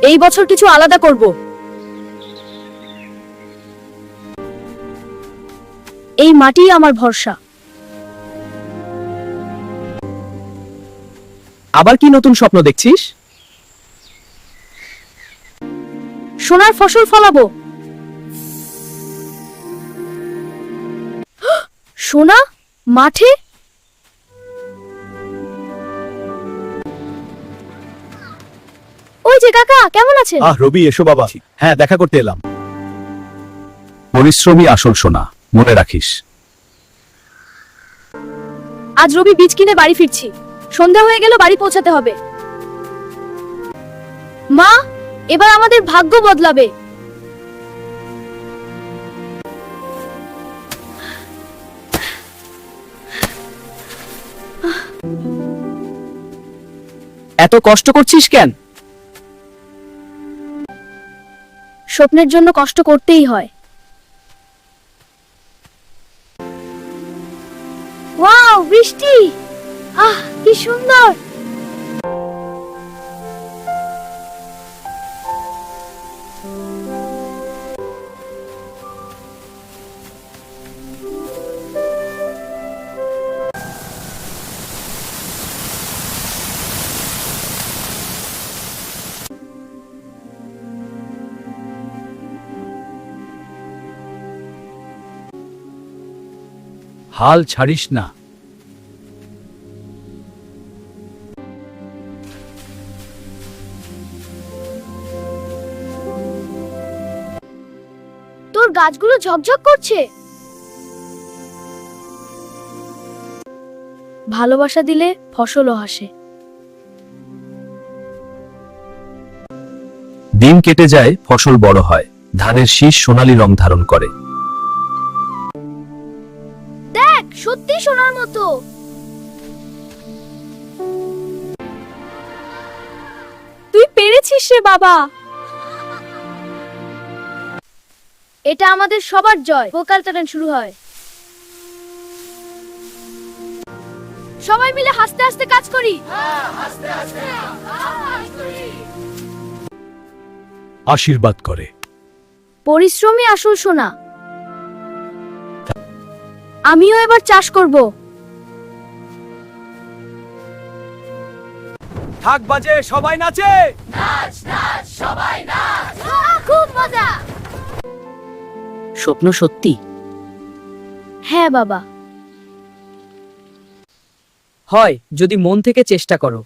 এই বছর কিছু আলাদা করব। এই মাটি আমার ভরসা। আবার কি নতুন স্বপ্ন দেখছিস? সোনার ফসল ফলাবো। সোনা মাঠে? ওই যে কাকা, কেমন আছেন? রবি, এসো বাবা। হ্যাঁ, দেখা করতে এলাম। পরিশ্রমী আসল সোনা, মনে রাখিস। আজ রবি বীজ কিনে বাড়ি ফিরছি। সন্ধ্যা হয়ে গেল, বাড়ি পৌঁছাতে হবে। মা, এবার আমাদের ভাগ্য বদলাবে। এত কষ্ট করছিস কেন? স্বপ্নের জন্য কষ্ট করতেই হয়। ওয়াও, বৃষ্টি! আহ, কি সুন্দর! হাল ছাড়িস না। তোর গাছগুলো ঝকঝক করছে। ভালোবাসা দিলে ফসলও হাসে। দিন কেটে যায়, ফসল বড় হয়, ধানের শীষ সোনালী রং ধারণ করে। দেখ, সত্যি সোনার মতো। তুই পেরেছিস রে বাবা। এটা আমাদের সবার জয়। ভোকাল টান শুরু হয়। সবাই মিলে হাসতে হাসতে কাজ করি। আশীর্বাদ করে। পরিশ্রমী আসল সোনা। আমিও এবার চাষ করব। থাক বাজে, সবাই নাচে। খুব মজা। স্বপ্ন সত্যি হ্যাঁ বাবা। হয় যদি মন থেকে চেষ্টা করো।